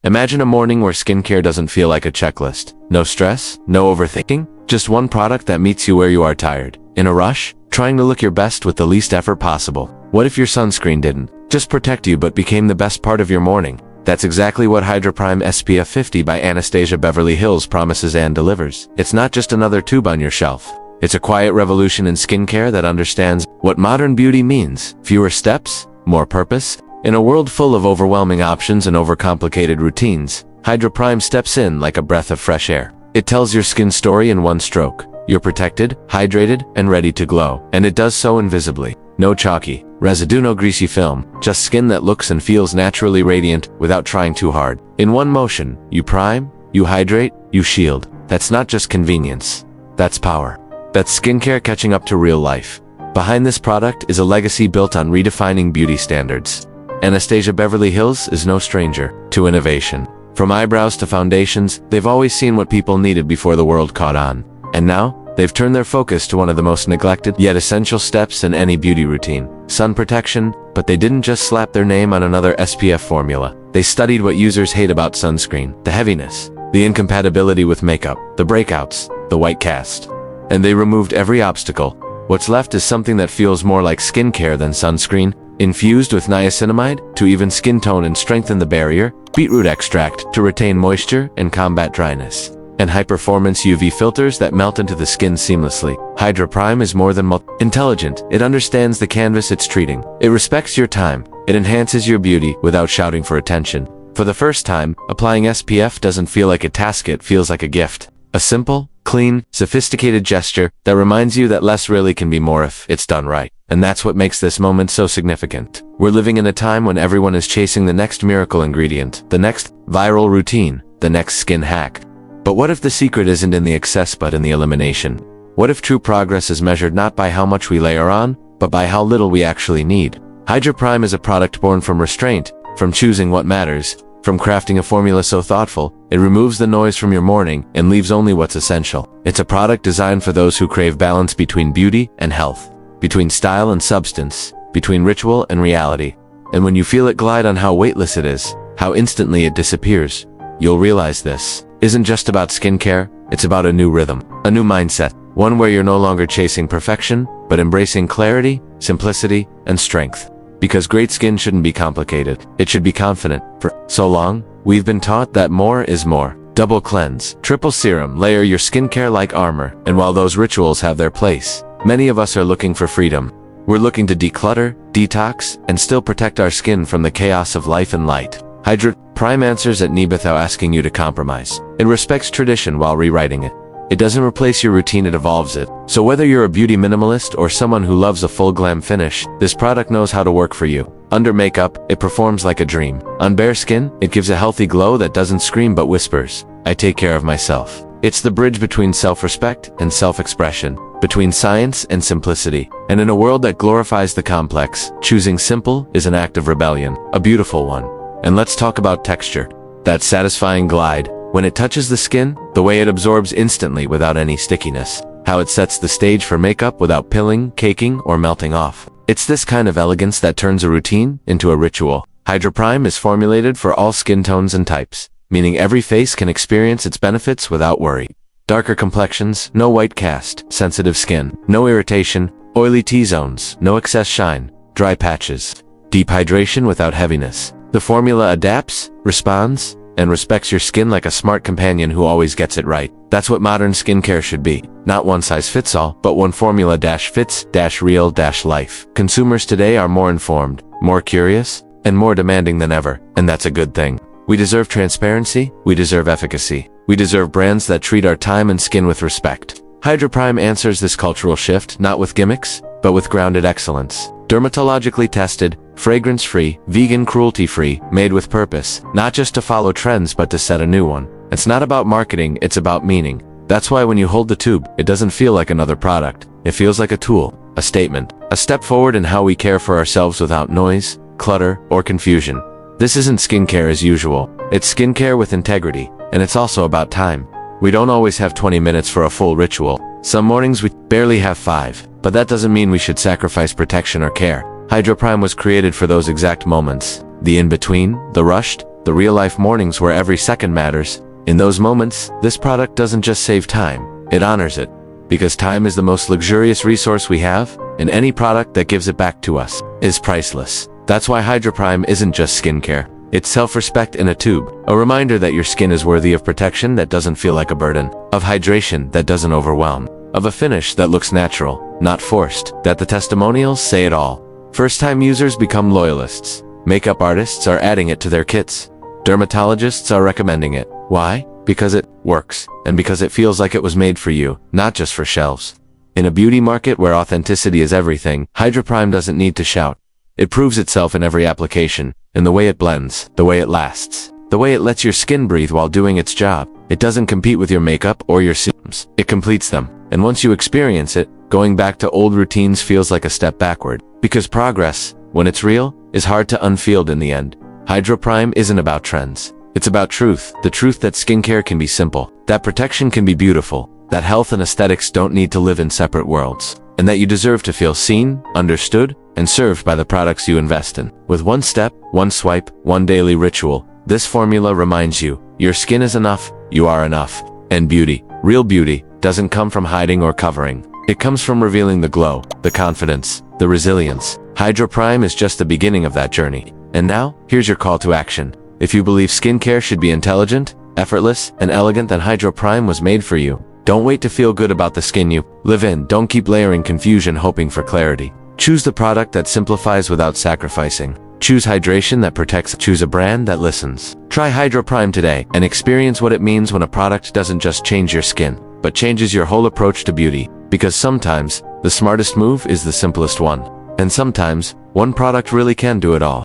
Imagine a morning where skincare doesn't feel like a checklist. No stress, no overthinking, just one product that meets you where you are tired, in a rush, trying to look your best with the least effort possible. What if your sunscreen didn't just protect you but became the best part of your morning? That's exactly what Hydra Prime SPF 50 by Anastasia Beverly Hills promises and delivers. It's not just another tube on your shelf. It's a quiet revolution in skincare that understands what modern beauty means. Fewer steps, more purpose. In a world full of overwhelming options and overcomplicated routines, Hydra Prime steps in like a breath of fresh air. It tells your skin story in one stroke. You're protected, hydrated, and ready to glow. And it does so invisibly. No chalky residue, no greasy film, just skin that looks and feels naturally radiant without trying too hard. In one motion, you prime, you hydrate, you shield. That's not just convenience. That's power. That's skincare catching up to real life. Behind this product is a legacy built on redefining beauty standards. Anastasia Beverly Hills is no stranger to innovation. From eyebrows to foundations, they've always seen what people needed before the world caught on. And now, they've turned their focus to one of the most neglected yet essential steps in any beauty routine: sun protection. But they didn't just slap their name on another SPF formula. They studied what users hate about sunscreen: the heaviness, the incompatibility with makeup, the breakouts, the white cast. And they removed every obstacle. What's left is something that feels more like skincare than sunscreen, infused with niacinamide to even skin tone and strengthen the barrier, beetroot extract to retain moisture and combat dryness, and high-performance UV filters that melt into the skin seamlessly. Hydra Prime is more than intelligent. It understands the canvas it's treating. It respects your time. It enhances your beauty without shouting for attention. For the first time, applying SPF doesn't feel like a task, it feels like a gift. A simple, clean, sophisticated gesture that reminds you that less really can be more if it's done right. And that's what makes this moment so significant. We're living in a time when everyone is chasing the next miracle ingredient, the next viral routine, the next skin hack. But what if the secret isn't in the excess but in the elimination? What if true progress is measured not by how much we layer on, but by how little we actually need? Hydra Prime is a product born from restraint, from choosing what matters, from crafting a formula so thoughtful, it removes the noise from your morning and leaves only what's essential. It's a product designed for those who crave balance between beauty and health, between style and substance, between ritual and reality. And when you feel it glide on how weightless it is, how instantly it disappears, you'll realize this isn't just about skincare, it's about a new rhythm, a new mindset, one where you're no longer chasing perfection, but embracing clarity, simplicity, and strength. Because great skin shouldn't be complicated, it should be confident. For so long, we've been taught that more is more. Double cleanse, triple serum, layer your skincare like armor. And while those rituals have their place, many of us are looking for freedom. We're looking to declutter, detox, and still protect our skin from the chaos of life and light. Hydra Prime answers at need without asking you to compromise. It respects tradition while rewriting it. It doesn't replace your routine, it evolves it. So whether you're a beauty minimalist or someone who loves a full glam finish, this product knows how to work for you. Under makeup, it performs like a dream. On bare skin, it gives a healthy glow that doesn't scream but whispers, "I take care of myself." It's the bridge between self-respect and self-expression, between science and simplicity. And in a world that glorifies the complex, choosing simple is an act of rebellion, a beautiful one. And let's talk about texture. That satisfying glide. When it touches the skin, the way it absorbs instantly without any stickiness. How it sets the stage for makeup without pilling, caking, or melting off. It's this kind of elegance that turns a routine into a ritual. Hydra Prime is formulated for all skin tones and types, meaning every face can experience its benefits without worry. Darker complexions, no white cast, sensitive skin, no irritation, oily T-zones, no excess shine, dry patches, deep hydration without heaviness. The formula adapts, responds, and respects your skin like a smart companion who always gets it right. That's what modern skincare should be. Not one size fits all, but one formula fits real life. Consumers today are more informed, more curious, and more demanding than ever, and that's a good thing. We deserve transparency, we deserve efficacy. We deserve brands that treat our time and skin with respect. Hydra Prime answers this cultural shift, not with gimmicks, but with grounded excellence. Dermatologically tested, fragrance-free, vegan, cruelty-free, made with purpose, not just to follow trends but to set a new one. It's not about marketing, it's about meaning. That's why when you hold the tube, it doesn't feel like another product. It feels like a tool, a statement, a step forward in how we care for ourselves without noise, clutter, or confusion. This isn't skincare as usual. It's skincare with integrity, and it's also about time. We don't always have 20 minutes for a full ritual. Some mornings we barely have 5, but that doesn't mean we should sacrifice protection or care. Hydra Prime was created for those exact moments. The in-between, the rushed, the real-life mornings where every second matters. In those moments, this product doesn't just save time, it honors it. Because time is the most luxurious resource we have, and any product that gives it back to us is priceless. That's why Hydra Prime isn't just skincare. It's self-respect in a tube, a reminder that your skin is worthy of protection that doesn't feel like a burden, of hydration that doesn't overwhelm, of a finish that looks natural, not forced, that the testimonials say it all. First-time users become loyalists. Makeup artists are adding it to their kits. Dermatologists are recommending it. Why? Because it works, and because it feels like it was made for you, not just for shelves. In a beauty market where authenticity is everything, Hydra Prime doesn't need to shout. It proves itself in every application, in the way it blends, the way it lasts, the way it lets your skin breathe while doing its job. It doesn't compete with your makeup or your serums. It completes them. And once you experience it, going back to old routines feels like a step backward. Because progress, when it's real, is hard to unfeel in the end. Hydra Prime isn't about trends. It's about truth, the truth that skincare can be simple, that protection can be beautiful, that health and aesthetics don't need to live in separate worlds, and that you deserve to feel seen, understood, and served by the products you invest in. With one step, one swipe, one daily ritual, this formula reminds you, your skin is enough, you are enough. And beauty, real beauty, doesn't come from hiding or covering. It comes from revealing the glow, the confidence, the resilience. Hydra Prime is just the beginning of that journey. And now, here's your call to action. If you believe skincare should be intelligent, effortless, and elegant, then Hydra Prime was made for you. Don't wait to feel good about the skin you live in. Don't keep layering confusion hoping for clarity. Choose the product that simplifies without sacrificing. Choose hydration that protects. Choose a brand that listens. Try Hydra Prime today and experience what it means when a product doesn't just change your skin, but changes your whole approach to beauty. Because sometimes, the smartest move is the simplest one. And sometimes, one product really can do it all.